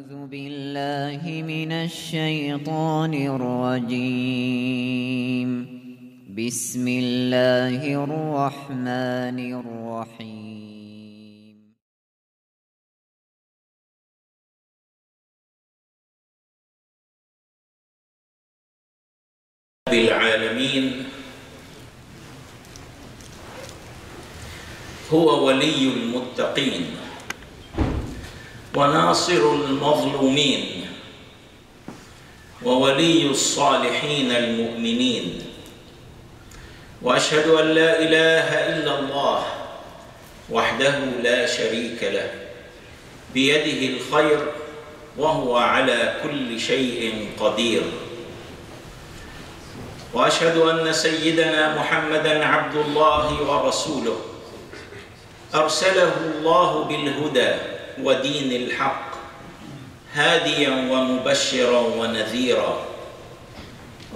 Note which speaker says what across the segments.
Speaker 1: أعوذ بالله من الشيطان الرجيم. بسم الله الرحمن الرحيم.
Speaker 2: بالعالمين هو ولي المتقين وناصر المظلومين وولي الصالحين المؤمنين، وأشهد أن لا إله إلا الله وحده لا شريك له بيده الخير وهو على كل شيء قدير، وأشهد أن سيدنا محمدًا عبد الله ورسوله أرسله الله بالهدى ودين الحق هاديا ومبشرا ونذيرا.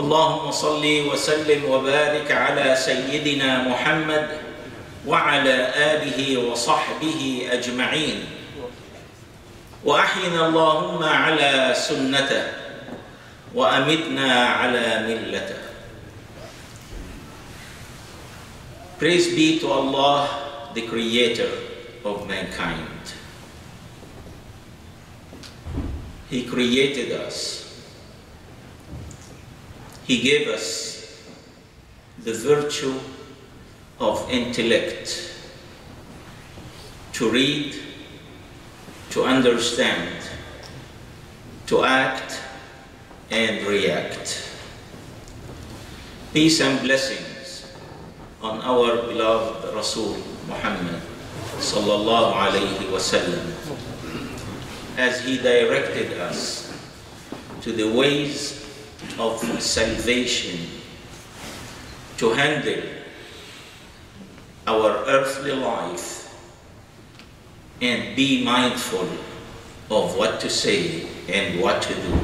Speaker 2: اللهم صل وسلم وبارك على سيدنا محمد وعلى آله وصحبه أجمعين، وأحينا اللهم على سنته وأمتنا على ملته. Praise be to Allah, the Creator of mankind. He created us. He gave us the virtue of intellect to read, to understand, to act and react. Peace and blessings on our beloved Rasul Muhammad sallallahu alayhi wa sallam, as he directed us to the ways of salvation, to handle our earthly life and be mindful of what to say and what to do.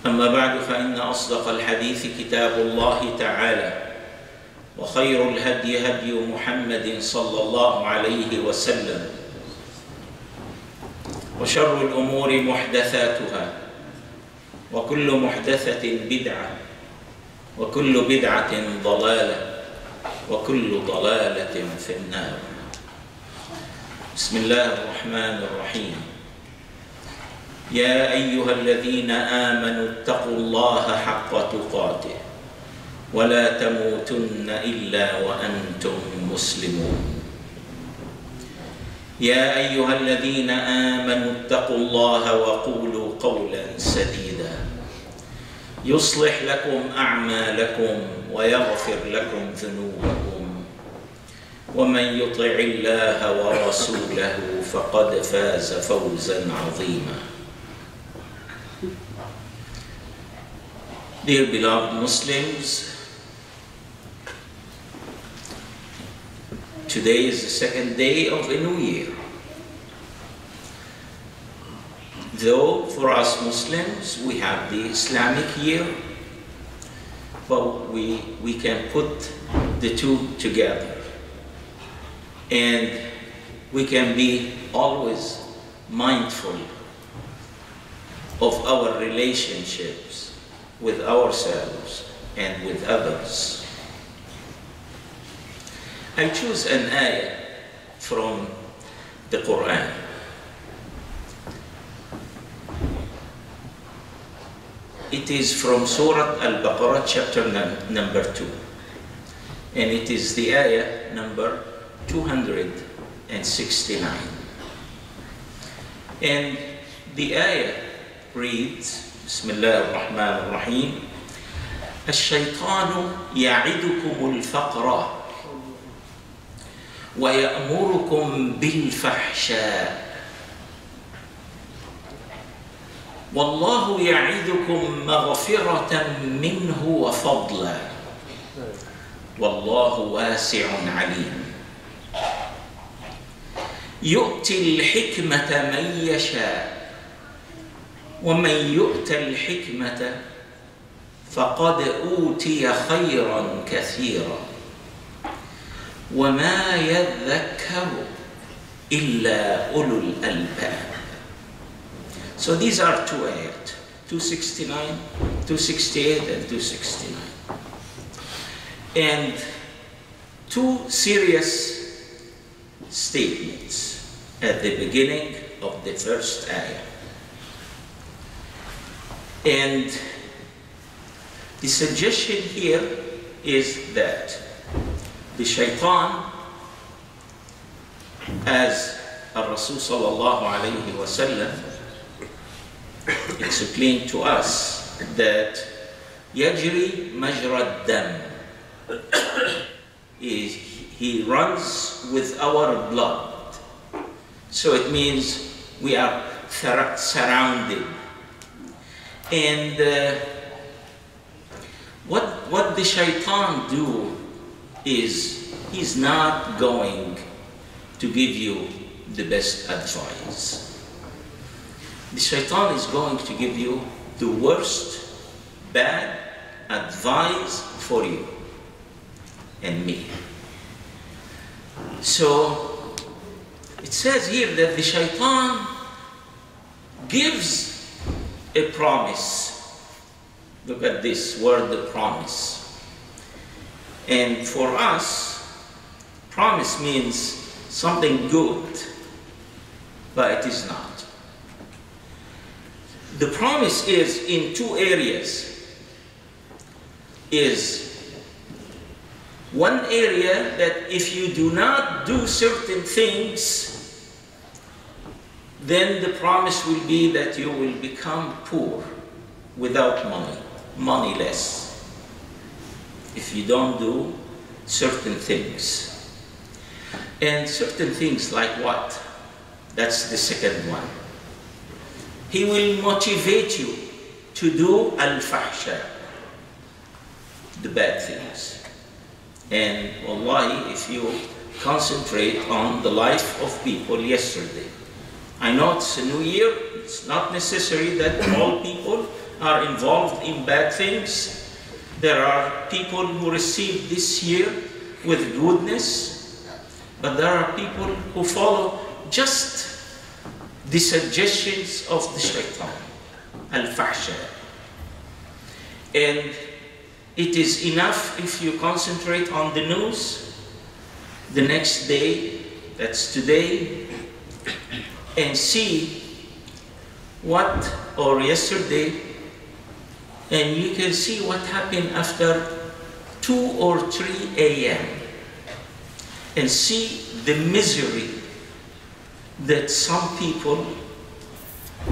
Speaker 2: أما بعد فإن أصدق الحديث كتاب الله تعالى، وخير الهدي هدي محمد صلى الله عليه وسلم، وشر الأمور محدثاتها، وكل محدثة بدعة، وكل بدعة ضلالة، وكل ضلالة في النار. بسم الله الرحمن الرحيم. يا أيها الذين آمنوا اتقوا الله حق تقاته ولا تموتن إلا وأنتم مسلمون. يا أيها الذين آمنوا اتقوا الله وقولوا قولا سديدا يصلح لكم أعمالكم ويغفر لكم ذنوبكم، ومن يطع الله ورسوله فقد فاز فوزا عظيما. Dear beloved Muslims, today is the second day of a new year. Though for us Muslims we have the Islamic year, but we can put the two together, and we can be always mindful of our relationships with ourselves and with others. I choose an ayah from the Quran. It is from Surah Al-Baqarah, chapter number 2. And it is the ayah number 269. And the ayah reads, Bismillah ar-Rahman ar-Rahim, الشيطان يعدكم الفقر ويأمركم بالفحشاء والله يعدكم مغفرة منه وفضلا والله واسع عليم. يؤتي الحكمة من يشاء ومن يؤت الحكمة فقد أوتي خيرا كثيرا وما يذكر إِلَّا أُولُو الْأَلْبَابِ. So these are two ayat, 269, 268 and 269. And two serious statements at the beginning of the first ayah. And the suggestion here is that the shaitan, as Rasul sallallahu alayhi wa sallam explained to us, that yajri majra dam, he runs with our blood. So it means we are surrounded. And what the shaitan do is he's not going to give you the best advice. The shaitan is going to give you the worst bad advice for you and me. So it says here that the shaitan gives a promise. Look at this word, the promise. And for us, promise means something good, but it is not. The promise is in two areas. Is one area that if you do not do certain things, then the promise will be that you will become poor without money, moneyless, if you don't do certain things. And certain things like what? That's the second one. He will motivate you to do al-fahsha, the bad things. And wallahi, if you concentrate on the life of people yesterday, I know it's a new year, it's not necessary that all people are involved in bad things. There are people who receive this year with goodness, but there are people who follow just the suggestions of the shaitan, al-fahsha. And it is enough if you concentrate on the news the next day, that's today, and see what, or yesterday, and you can see what happened after 2 or 3 a.m. and see the misery that some people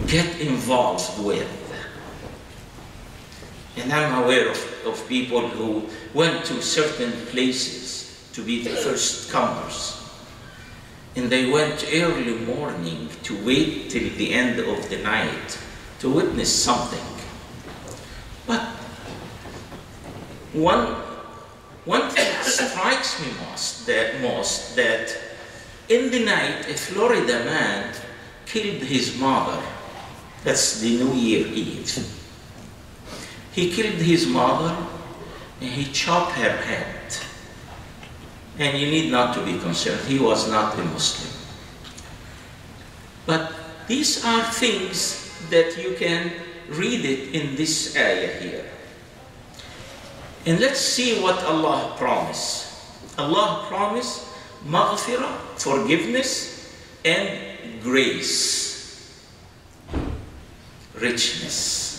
Speaker 2: get involved with. And I'm aware of people who went to certain places to be the first comers. And they went early morning to wait till the end of the night to witness something. But one thing strikes me most that in the night a Florida man killed his mother. That's the New Year Eve. He killed his mother and he chopped her head. And you need not to be concerned, he was not a Muslim. But these are things that you can read it in this ayah here. And let's see what Allah promised. Allah promised maghfirah, forgiveness, and grace, richness.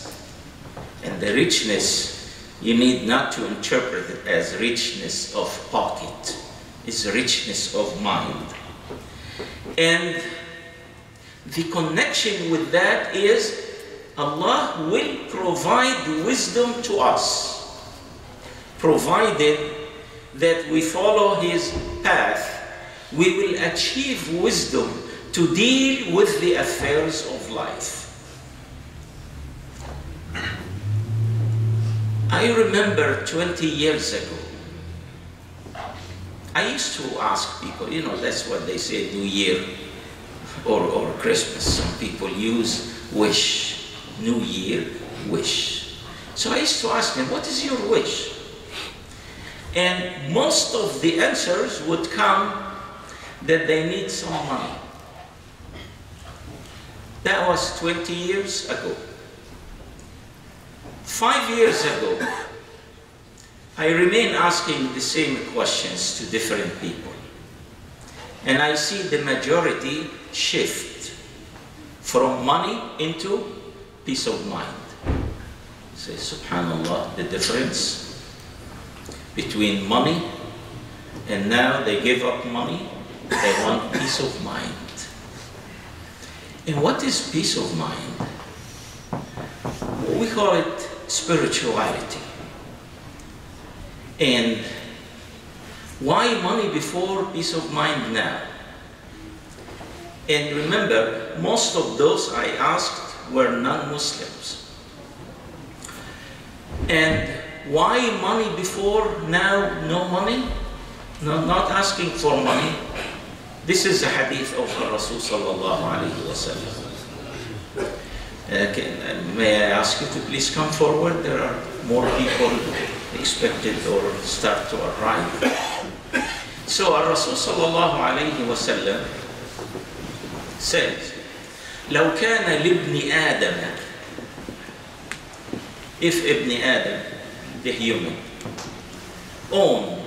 Speaker 2: And the richness, you need not to interpret it as richness of pocket. It's richness of mind. And the connection with that is Allah will provide wisdom to us, provided that we follow His path. We will achieve wisdom to deal with the affairs of life. I remember 20 years ago, I used to ask people, you know, that's what they say, New Year or Christmas. Some people use wish, New Year, wish. So I used to ask them, what is your wish? And most of the answers would come that they need some money. That was 20 years ago. 5 years ago, I remain asking the same questions to different people. And I see the majority shift from money into peace of mind. Say, subhanallah, the difference between money and now they give up money, they want peace of mind. And what is peace of mind? We call it spirituality. And why money before, peace of mind now? And remember, most of those I asked were non-Muslims. And why money before, now no money? No, not asking for money. This is a hadith of Rasul sallallahu alayhi wa sallam. May I ask you to please come forward? There are more people expected or start to arrive. So Rasul sallallahu alayhi wa sallam says, لو كان لابن آدم, if Ibn Adam, the human, own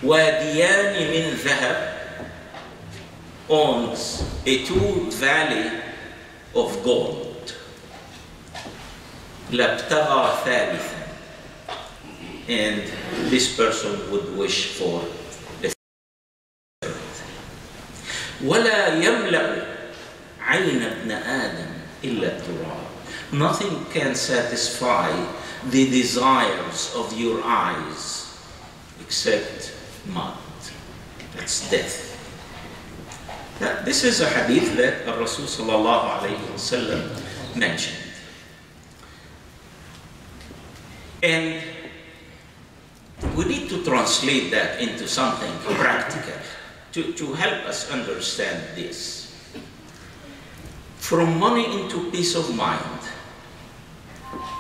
Speaker 2: واديان من ذهب, owns a 2 valley of gold, لابتغى ثالثا, and this person would wish for a third. ولا يملأ عين ابن آدم إلا التراب. Nothing can satisfy the desires of your eyes except mud. That's death. Now, this is a hadith that Rasul sallallahu alayhi wa sallam mentioned. And we need to translate that into something practical to help us understand this. From money into peace of mind.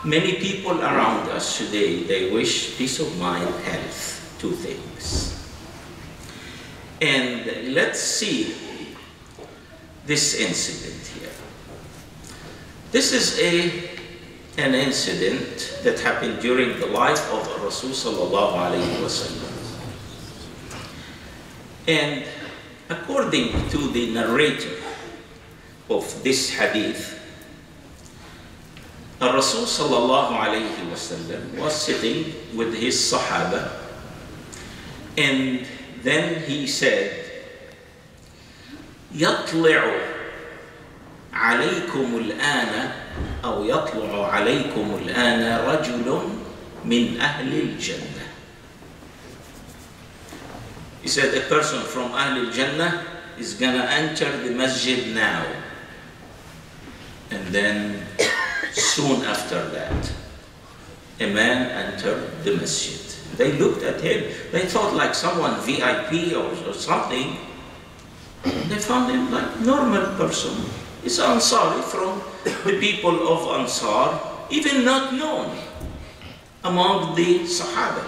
Speaker 2: Many people around us today, they wish peace of mind, health, 2 things. And let's see this incident here. This is an incident that happened during the life of Rasul sallallahu alayhi wa sallam. And according to the narrator of this hadith, Rasul sallallahu alayhi wa sallam was sitting with his Sahaba, and then he said, يطلع عليكم الآن أو يطلع عليكم الآن رجل من أهل الجنة. He said a person from Ahl al-Jannah is gonna enter the masjid now. And then soon after that, a man entered the masjid. They looked at him. They thought like someone VIP or something. They found him like normal person. He's Ansari, from the people of Ansar, even not known among the Sahaba.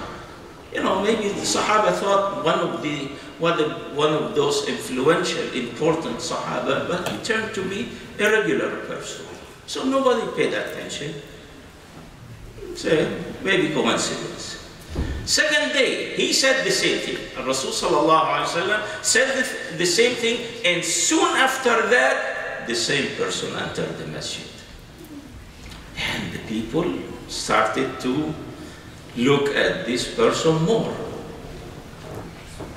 Speaker 2: You know, maybe the Sahaba thought one of those influential, important Sahaba, but he turned to be a regular person. So nobody paid attention. So maybe coincidence. Second day, he said the same thing. Rasul sallallahu alaihi wasallam said the same thing, and soon after that, the same person entered the masjid. And the people started to look at this person more.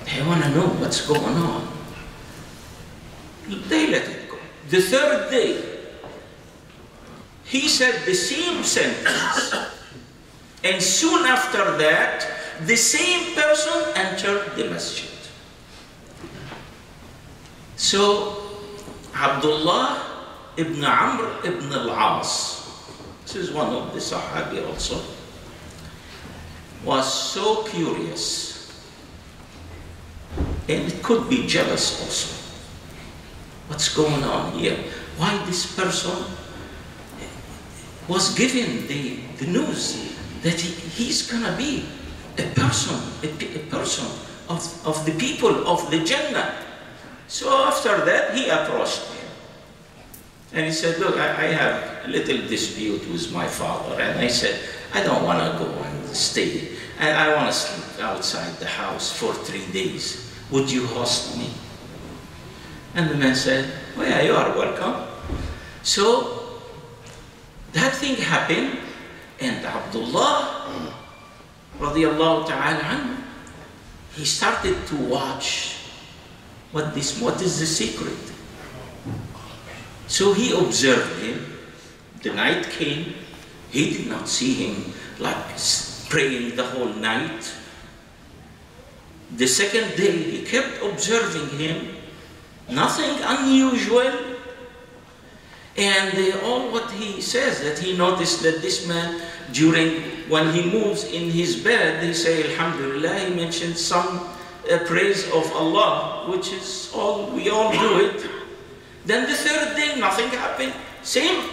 Speaker 2: They want to know what's going on. They let it go. The third day, he said the same sentence. And soon after that, the same person entered the masjid. So, Abdullah ibn Amr ibn al-As, this is one of the Sahabi also, was so curious. And it could be jealous also. What's going on here? Why this person was given the news that he's gonna be a person of the people of the Jannah. So after that, he approached him. And he said, look, I have a little dispute with my father. And I said, I don't want to go and stay. I want to sleep outside the house for 3 days. Would you host me? And the man said, oh yeah, you are welcome. So that thing happened, and Abdullah radiallahu ta'ala anhu, he started to watch what is the secret. So he observed him. The night came. He did not see him like praying the whole night. The second day, he kept observing him. Nothing unusual. And all what he says, that he noticed that this man, when he moves in his bed, he say, Alhamdulillah, he mentioned some praise of Allah, which is all, we all do it. Then the third day, nothing happened. Same,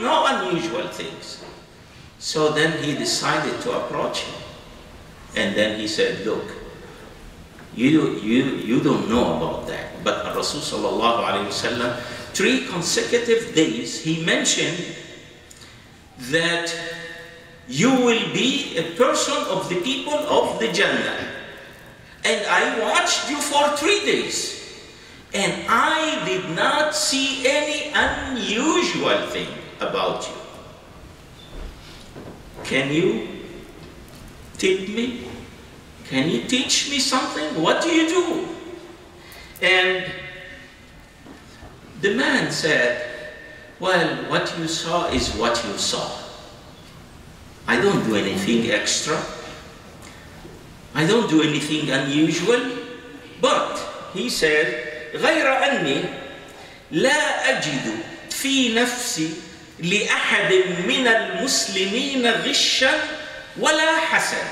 Speaker 2: no unusual things. So then he decided to approach him. And then he said, look, you don't know about that. But Rasul sallallahu alayhi wa sallam, 3 consecutive days, he mentioned that you will be a person of the people of the Jannah. And I watched you for 3 days. And I did not see any unusual thing about you. Can you tip me? Can you teach me something? What do you do? And the man said, well, what you saw is what you saw. I don't do anything extra. I don't do anything unusual. But he said, غير أني لا أجد في نفسي لأحد من المسلمين غشا ولا حسد.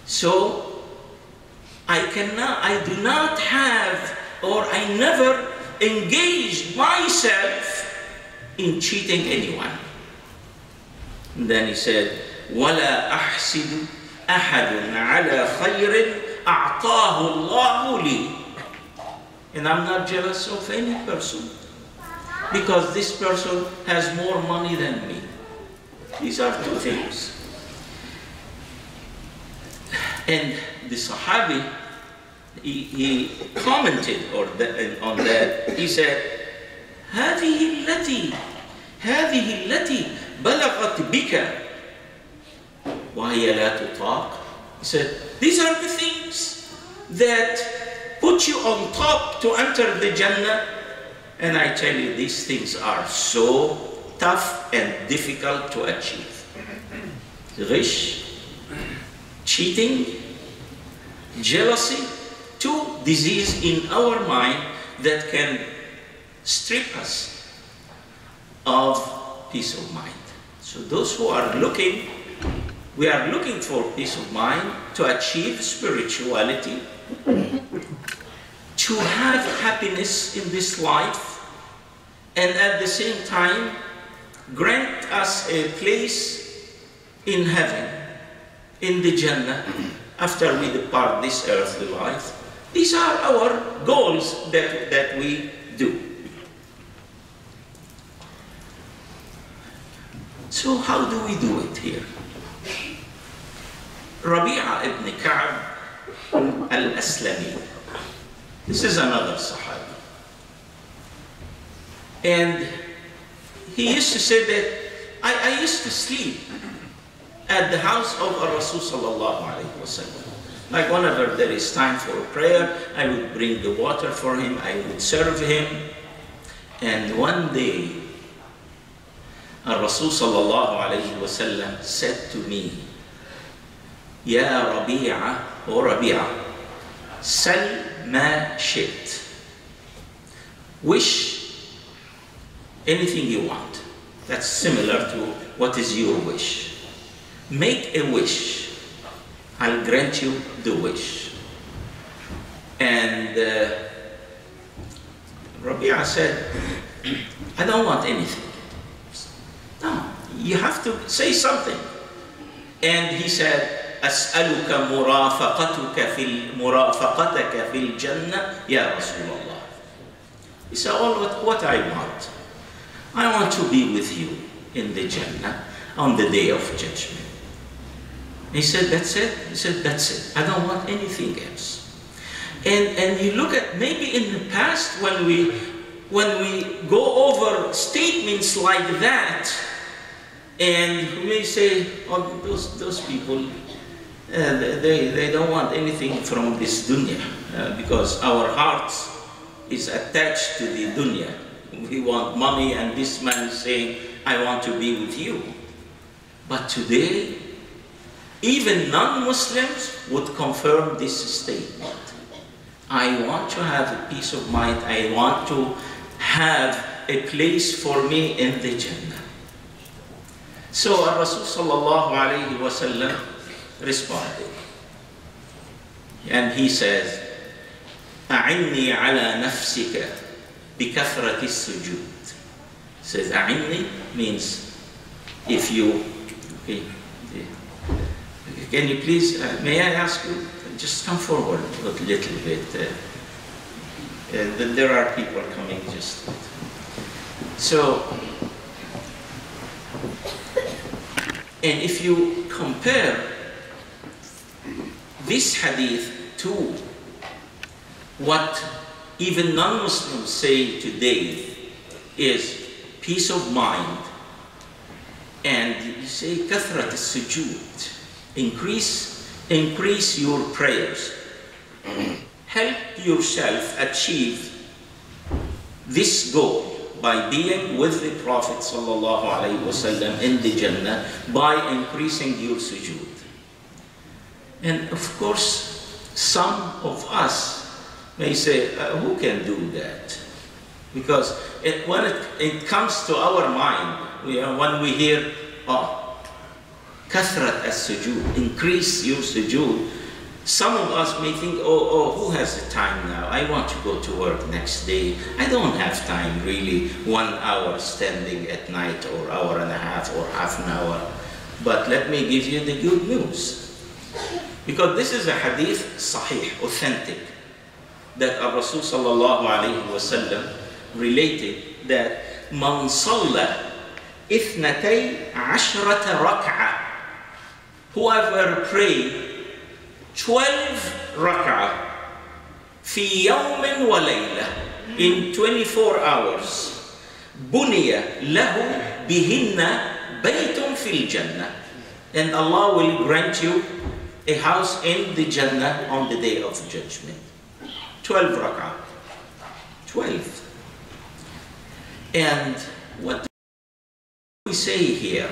Speaker 2: So I do not have, or I never engaged myself in cheating anyone. And then he said, ولا أحسد أحد على خير أعطاه الله لي. And I'm not jealous of any person, because this person has more money than me. These are 2 things. And the Sahabi, he commented on that. He said, هذه التي بلغت بك وهي لا تطاق. He said, these are the things that put you on top to enter the Jannah. And I tell you, these things are so tough and difficult to achieve. Ghish, cheating, jealousy, 2 diseases in our mind that can strip us of peace of mind. So those who are looking, we are looking for peace of mind, to achieve spirituality, to have happiness in this life, and at the same time grant us a place in heaven, in the Jannah, after we depart this earthly life. These are our goals that we do. So how do we do it here? Rabi'a ibn Ka'b al-Aslami. This is another Sahabi. And he used to say that I used to sleep at the house of Rasul sallallahu alayhi wa sallam. Like whenever there is time for prayer, I would bring the water for him, I would serve him. And one day, Rasul sallallahu alayhi wa sallam said to me, Ya Rabi'a, O Rabi'a, sal ma shit. Wish anything you want. That's similar to what is your wish. Make a wish. I'll grant you the wish. And Rabi'a said, I don't want anything. No, you have to say something. And he said, أسألك مرافقتك في الجنة يا رسول الله. He said, "Oh, what I want? I want to be with you in the Jannah on the day of judgment." He said, "That's it?" He said, "That's it. I don't want anything else." And you look at, maybe in the past when we go over statements like that, and we may say, "Oh, those people, they don't want anything from this dunya, because our hearts is attached to the dunya. We want money, and this man is saying, 'I want to be with you.'" But today, even non-Muslims would confirm this statement. I want to have a peace of mind. I want to have a place for me in the Jannah. So Rasul sallallahu alayhi wa sallam responded. And he says, "A'inni ala nafsika بكثرة السجود." Says "A'inni" means if you, okay, can you please, may I ask you, just come forward a little bit. There are people coming just. So, and if you compare this hadith to what even non-Muslims say today is peace of mind, and you say kathrat as-sujud, increase your prayers, help yourself achieve this goal by being with the Prophet sallallahu alaihi wasallam in the Jannah by increasing your sujood. And of course, some of us may say, who can do that? Because when it comes to our mind, when we hear, oh, kathrat as-sujud, increase your sujood, some of us may think, oh, who has the time now? I want to go to work next day. I don't have time really, 1 hour standing at night, or hour and a half, or half an hour. But let me give you the good news. Because this is a hadith sahih, authentic, that Rasul sallallahu alayhi wa sallam related that man salla ithnatay ashrata rak'ah, whoever prayed 12 rak'ah fi yawmin wa layla, in 24 hours, buniya lahu bihinna baytun fil jannah, and Allah will grant you a house in the Jannah on the day of judgment. 12 rak'ah. 12. And what do we say here?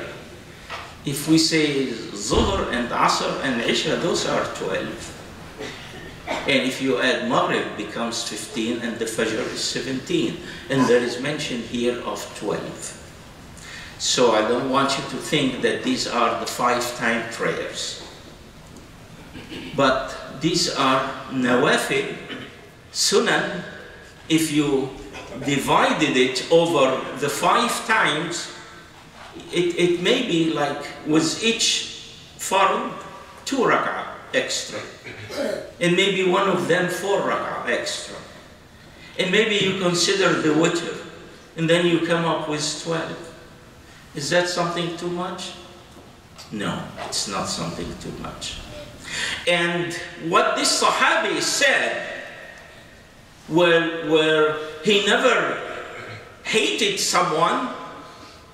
Speaker 2: If we say Zuhr and Asr and Isha, those are 12. And if you add Maghrib, becomes 15, and the Fajr is 17. And there is mention here of 12. So I don't want you to think that these are the 5-time prayers. But these are nawafil, sunan. If you divided it over the 5 times, it may be like with each fard 2 rak'ah extra, and maybe one of them 4 rak'ah extra, and maybe you consider the witr, and then you come up with 12. Is that something too much? No, it's not something too much. And what this Sahabi said, where he never hated someone,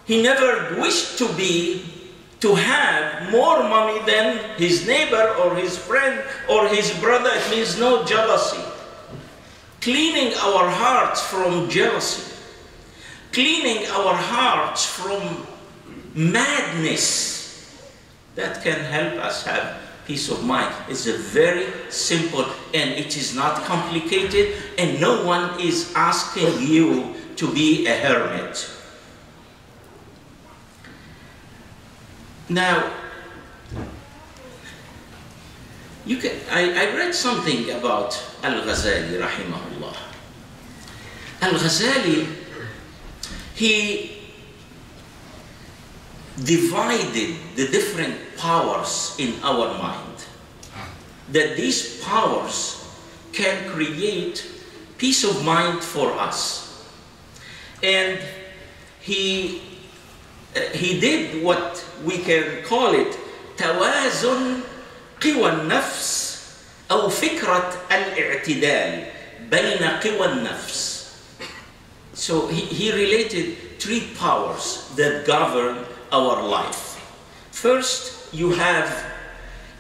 Speaker 2: he never wished to have more money than his neighbor or his friend or his brother. It means no jealousy. Cleaning our hearts from jealousy, cleaning our hearts from madness, that can help us have peace of mind. It's a very simple, and it is not complicated, and no one is asking you to be a hermit. Now, I read something about Al-Ghazali, rahimahullah. Al-Ghazali, he divided the different powers in our mind, that these powers can create peace of mind for us. And he did what we can call it توازن قوى النفس أو فكرة الاعتدال بين قوى النفس. So he related three powers that govern our life. First, you have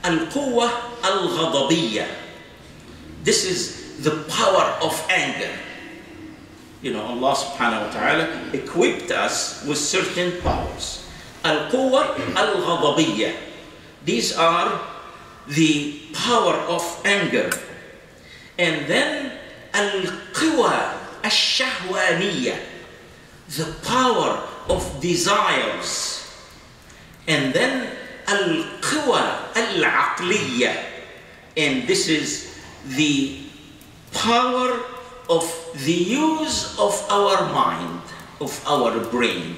Speaker 2: القوة الغضبية. This is the power of anger. You know, Allah subhanahu wa ta'ala equipped us with certain powers. القوة الغضبية. These are the power of anger. And then القوة الشهوانية, the power of desires. And then القوة العقلية, and this is the power of the use of our mind, of our brain.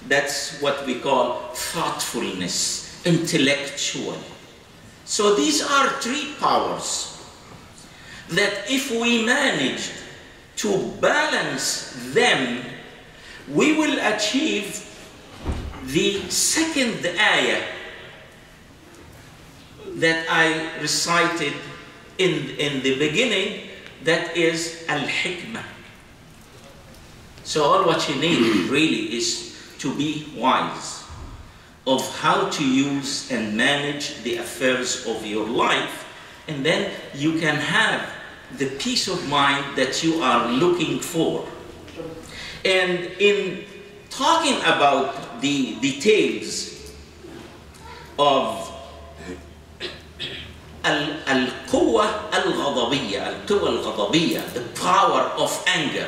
Speaker 2: That's what we call thoughtfulness, intellectual. So these are three powers that if we manage to balance them, we will achieve the second ayah that I recited in the beginning, that is al-hikmah. So all what you need really is to be wise of how to use and manage the affairs of your life, and then you can have the peace of mind that you are looking for. And in talking about the details of القوة الغضبية, the power of anger.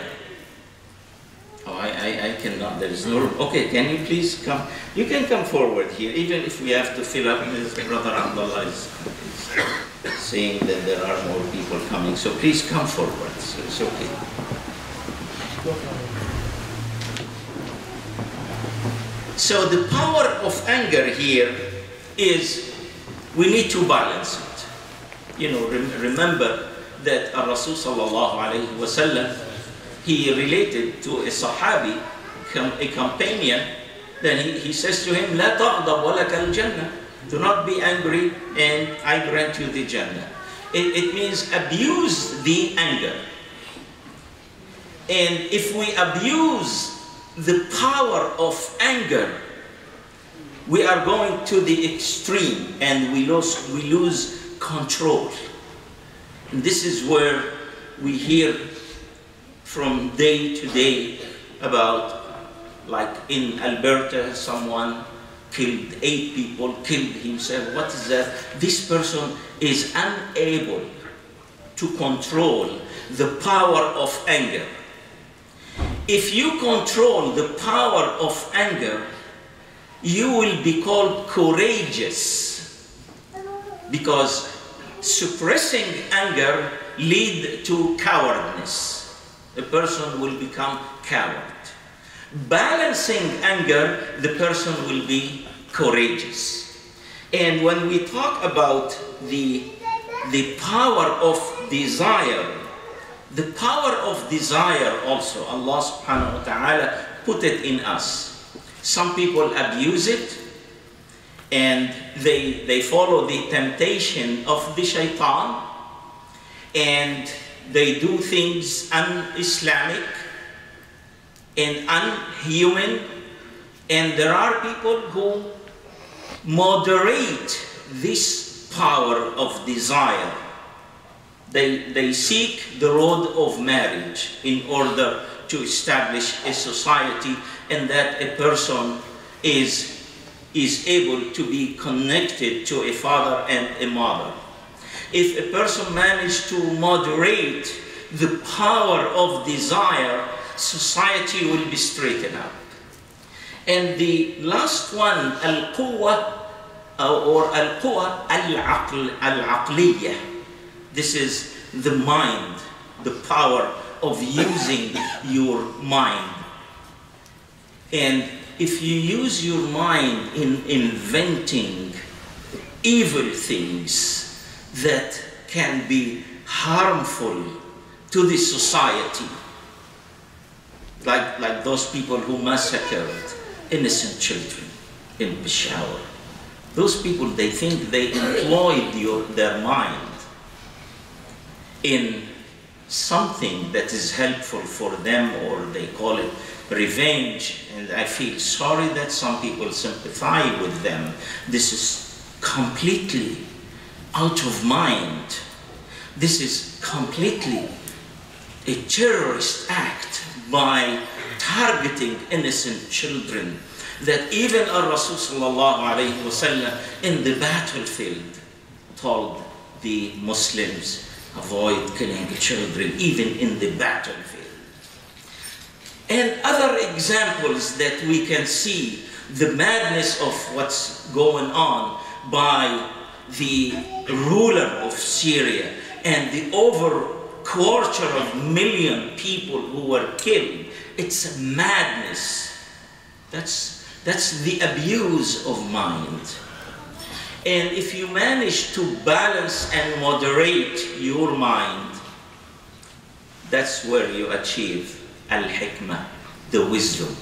Speaker 2: Oh, I cannot, there is no room. Okay, can you please come? You can come forward here, even if we have to fill up. Brother Abdullah is saying that there are more people coming, so please come forward. So it's okay. So the power of anger here is we need to balance it. You know, remember that Rasul sallallahu alayhi wa sallam, he related to a Sahabi, a companion, then he says to him, لا تغضب ولك الجنة. Do not be angry and I grant you the Jannah. It means abuse the anger. And if we abuse the power of anger, we are going to the extreme and we lose control. And this is where we hear from day to day about, like in Alberta, someone killed 8 people, killed himself. What is that? This person is unable to control the power of anger. If you control the power of anger, you will be called courageous, because suppressing anger leads to cowardness. The person will become coward. Balancing anger, the person will be courageous. And when we talk about the power of desire, the power of desire also, Allah subhanahu wa ta'ala put it in us. Some people abuse it and they follow the temptation of the shaitan and they do things un-Islamic and unhuman, and there are people who moderate this power of desire. They seek the road of marriage in order to establish a society, and that a person is able to be connected to a father and a mother. If a person managed to moderate the power of desire, society will be straightened up. And the last one, al-quwwa or al-quwwa al-aqliyah. This is the mind, the power of using your mind. And if you use your mind in inventing evil things that can be harmful to the society, like those people who massacred innocent children in Peshawar. Those people, they think they employed their mind in something that is helpful for them, or they call it revenge, and I feel sorry that some people sympathize with them. This is completely out of mind. This is completely a terrorist act by targeting innocent children, that even Rasul sallallahu alayhi wa sallam in the battlefield told the Muslims, avoid killing children even in the battlefield. And other examples that we can see the madness of what's going on by the ruler of Syria and the over 250,000 people who were killed. It's a madness. That's the abuse of mind. And if you manage to balance and moderate your mind, that's where you achieve al-hikmah, the wisdom,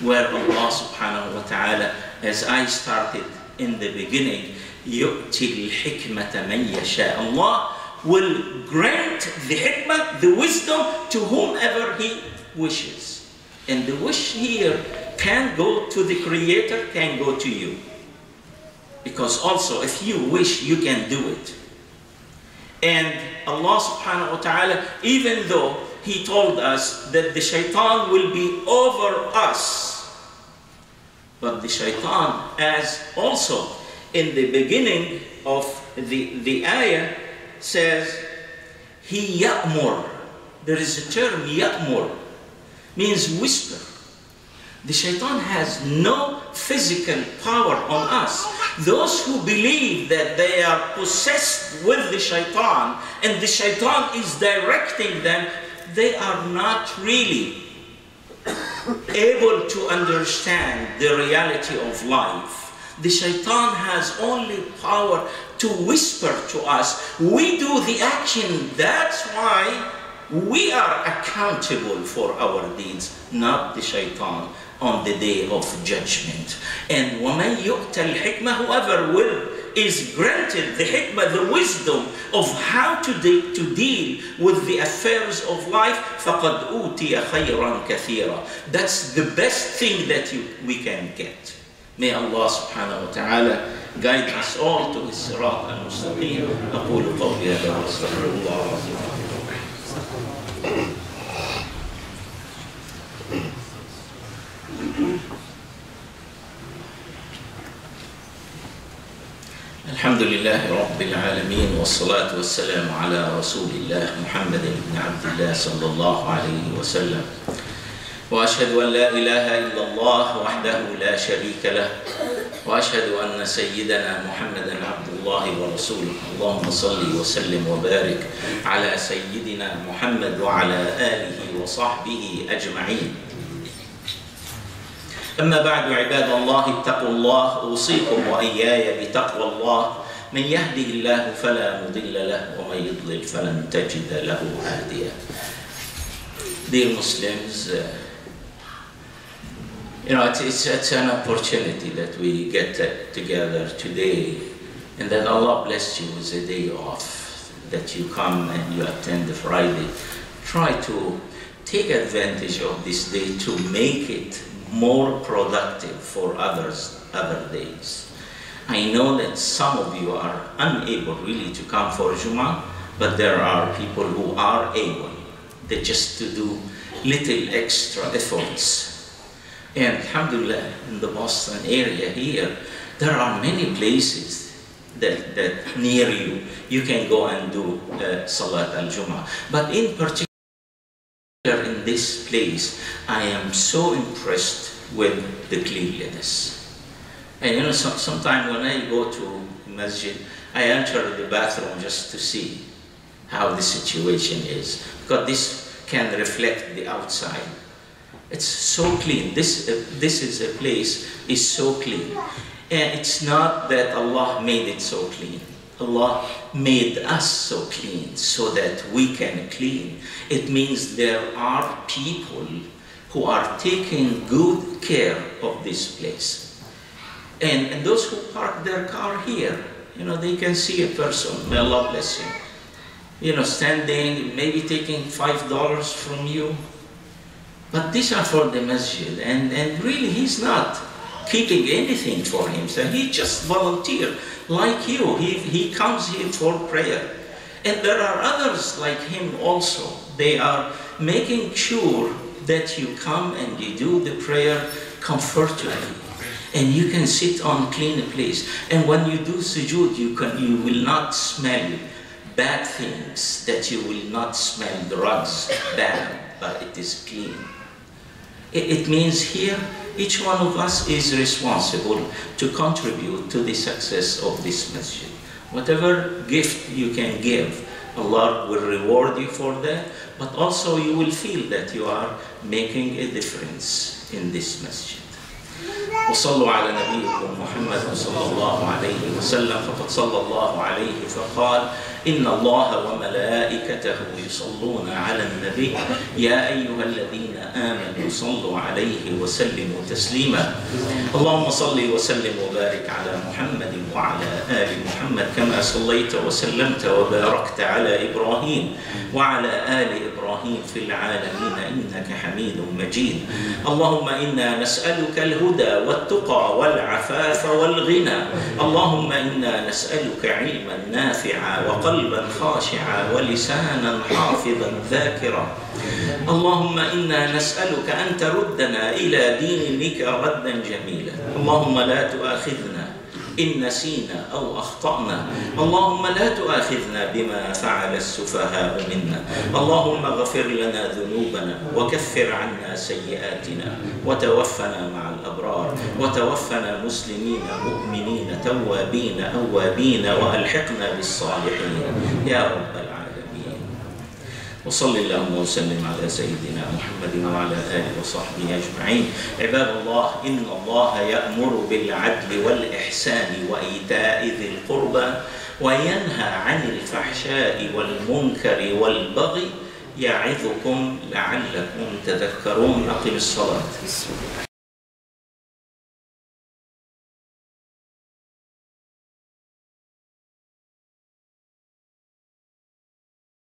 Speaker 2: where Allah subhanahu wa ta'ala, as I started in the beginning, يُؤْتِي الْحِكْمَةَ مَنْ يَشَاءُ. Allah will grant the hikmah, the wisdom, to whomever He wishes. And the wish here can go to the Creator, can go to you. Because also, if you wish, you can do it. And Allah subhanahu wa ta'ala, even though He told us that the shaitan will be over us, but the shaitan, as also in the beginning of the ayah, says, he ya'mur. There is a term, ya'mur, means whisper. The shaitan has no physical power on us. Those who believe that they are possessed with the shaitan and the shaitan is directing them, they are not really able to understand the reality of life. The shaitan has only power to whisper to us. We do the action. That's why we are accountable for our deeds, not the shaitan on the day of judgment. And وَمَنْ يُؤْتَ الْحِكْمَةِ, whoever is granted the hikmah, the wisdom of how to deal with the affairs of life, فَقَدْ أُوتِيَ خَيْرًا كَثِيرًا. That's the best thing that we can get. May Allah subhanahu wa ta'ala guide us all to His sirat al-mustaqim. أقول قولي هذا وأستغفر الله العظيم. الحمد لله رب العالمين، والصلاة والسلام على رسول الله محمد بن عبد الله صلى الله عليه وسلم. وأشهد أن لا إله إلا الله وحده لا شريك له، وأشهد أن سيدنا محمدا عبد الله ورسوله. اللهم صل وسلم وبارك على سيدنا محمد وعلى آله وصحبه أجمعين. أما بعد، عباد الله اتقوا الله، أوصيكم وإياي بتقوى الله. من يهده الله فلا مضل له، ومن يضلل فلن تجد له هاديا. Dear Muslims, it's an opportunity that we get together today, and that Allah bless you with a day off, that you come and you attend the Friday. Try to take advantage of this day to make it more productive for other days. I know that some of you are unable really to come for Jummah, but there are people who are able, they just to do little extra efforts. And alhamdulillah, in the Boston area here, there are many places that near you can go and do Salat al-Jum'ah. But in particular, in this place, I am so impressed with the cleanliness. And sometimes when I go to masjid, I enter the bathroom just to see how the situation is, because this can reflect the outside. It's so clean. This is a place is so clean, and it's not that Allah made it so clean. Allah made us so clean so that we can clean. It means there are people who are taking good care of this place. And those who park their car here, they can see a person, may Allah bless him, standing, maybe taking $5 from you. But these are for the masjid, and really he's not keeping anything for himself. He just volunteered like you. He comes here for prayer. And there are others like him also. They are making sure that you come and you do the prayer comfortably. And you can sit on clean place. And when you do sujood, you will not smell bad things, that you will not smell drugs bad, but it is clean. It means here, each one of us is responsible to contribute to the success of this masjid. Whatever gift you can give, Allah will reward you for that, but also you will feel that you are making a difference in this masjid. وصلوا على نبيكم محمد صلى الله عليه وسلم فقد صلى الله عليه فقال إن الله وملائكته يصلون على النبي يا أيها الذين آمنوا صلوا عليه وسلموا تسليما اللهم صل وسلم وبارك على محمد وعلى آل محمد كما صليت وسلمت وباركت على إبراهيم وعلى آل إبراهيم في العالمين إنك حميد مجيد اللهم إنا نسألك الهدى والتقى والعفاف والغنى اللهم إنا نسألك علما نافعا وقلبا خاشعا ولسانا حافظا ذاكرا اللهم إنا نسألك أن تردنا إلى دينك ردا جميلا اللهم لا تؤاخذنا إن نسينا أو أخطأنا اللهم لا تؤاخذنا بما فعل السفهاء منا اللهم اغفر لنا ذنوبنا وكفر عنا سيئاتنا وتوفنا مع الأبرار وتوفنا مسلمين مؤمنين توابين أوابين وألحقنا بالصالحين يا رب العالمين وصل اللهم وسلم على سيدنا محمد وعلى آله وصحبه أجمعين عباد الله إن الله يأمر بالعدل والإحسان وإيتاء ذي القربى وينهى عن الفحشاء والمنكر والبغي يعظكم لعلكم تذكرون أقم الصلاة